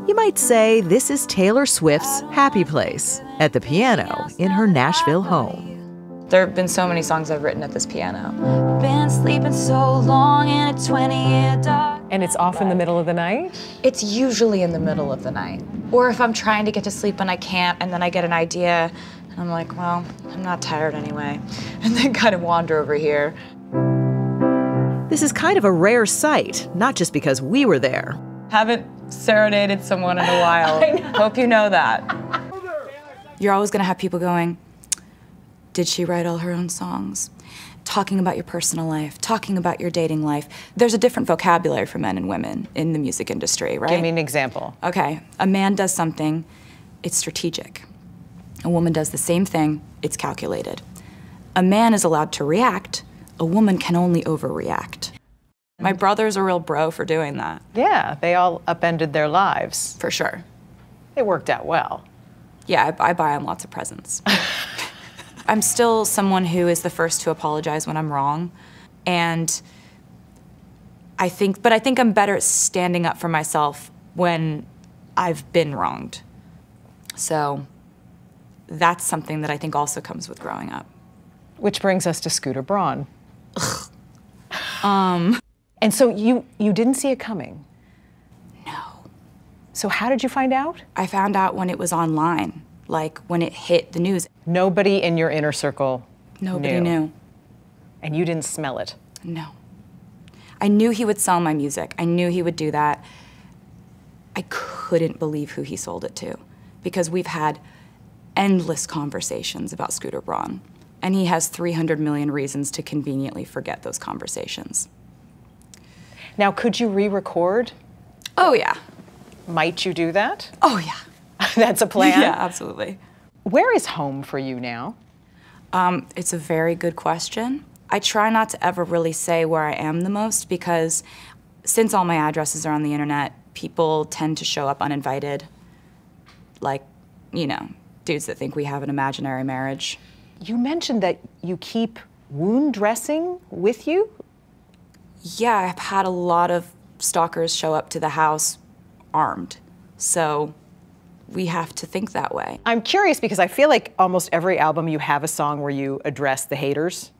You might say this is Taylor Swift's happy place, at the piano in her Nashville home. There have been so many songs I've written at this piano. Been sleeping so long in a 20-year dark. And it's off in the middle of the night? It's usually in the middle of the night. Or if I'm trying to get to sleep and I can't, and then I get an idea, and I'm like, well, I'm not tired anyway. And then kind of wander over here. This is kind of a rare sight, not just because we were there. Haven't serenaded someone in a while. Hope you know that. You're always gonna have people going, did she write all her own songs? Talking about your personal life, talking about your dating life. There's a different vocabulary for men and women in the music industry, right? Give me an example. Okay, a man does something, it's strategic. A woman does the same thing, it's calculated. A man is allowed to react, a woman can only overreact. My brother's a real bro for doing that. Yeah, they all upended their lives. For sure. It worked out well. Yeah, I buy him lots of presents. I'm still someone who is the first to apologize when I'm wrong. And I think I'm better at standing up for myself when I've been wronged. So that's something that I think also comes with growing up. Which brings us to Scooter Braun. And so you didn't see it coming? No. So how did you find out? I found out when it was online, like when it hit the news. Nobody in your inner circle Nobody knew. And you didn't smell it? No. I knew he would sell my music. I knew he would do that. I couldn't believe who he sold it to, because we've had endless conversations about Scooter Braun, and he has 300 million reasons to conveniently forget those conversations. Now, could you re-record? Oh, yeah. Might you do that? Oh, yeah. That's a plan? Yeah, absolutely. Where is home for you now? It's a very good question. I try not to ever really say where I am the most, because since all my addresses are on the internet, people tend to show up uninvited. Like, you know, dudes that think we have an imaginary marriage. You mentioned that you keep wound dressing with you? Yeah, I've had a lot of stalkers show up to the house armed. So we have to think that way. I'm curious because I feel like almost every album you have a song where you address the haters.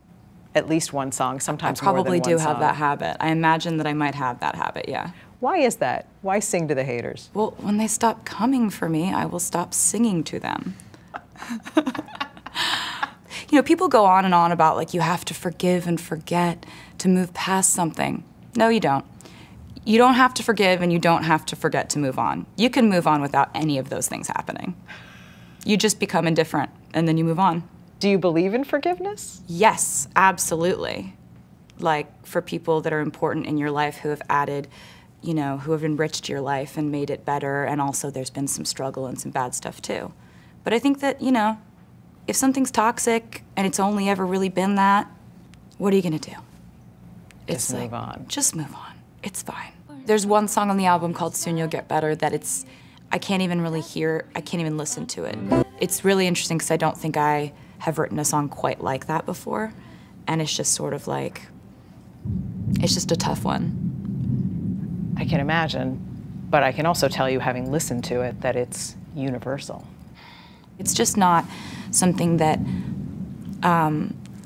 At least one song, sometimes more than one song. I probably do have that habit. I imagine that I might have that habit, yeah. Why is that? Why sing to the haters? Well, when they stop coming for me, I will stop singing to them. You know, people go on and on about, like, you have to forgive and forget to move past something. No, you don't. You don't have to forgive and you don't have to forget to move on. You can move on without any of those things happening. You just become indifferent and then you move on. Do you believe in forgiveness? Yes, absolutely. Like, for people that are important in your life who have added, you know, who have enriched your life and made it better, and also there's been some struggle and some bad stuff too. But I think that, you know, if something's toxic and it's only ever really been that, what are you gonna do? Just move on. Just move on. It's fine. There's one song on the album called Soon You'll Get Better that I can't even really hear, I can't even listen to it. It's really interesting because I don't think I have written a song quite like that before. And it's just sort of like, it's just a tough one. I can imagine, but I can also tell you, having listened to it, that it's universal. It's just not something that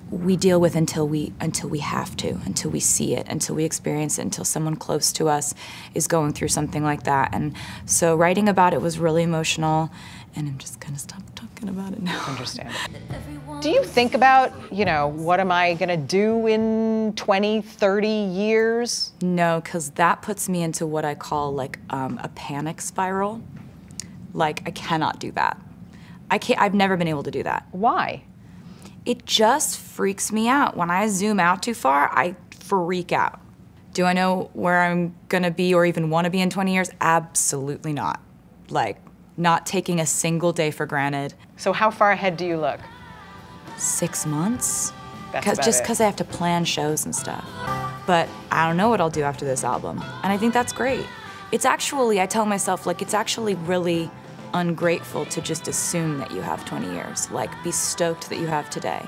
we deal with until we have to, until we see it, until we experience it, until someone close to us is going through something like that. And so writing about it was really emotional, and I'm just gonna stop talking about it now. Understand. Do you think about, you know, what am I gonna do in 20, 30 years? No, because that puts me into what I call like a panic spiral. Like, I cannot do that. I've never been able to do that. Why? It just freaks me out. When I zoom out too far, I freak out. Do I know where I'm gonna be or even wanna be in 20 years? Absolutely not. Like, not taking a single day for granted. So how far ahead do you look? 6 months? That's about just it. because I have to plan shows and stuff. But I don't know what I'll do after this album. And I think that's great. It's actually, I tell myself, like, it's actually really ungrateful to just assume that you have 20 years. Like, be stoked that you have today.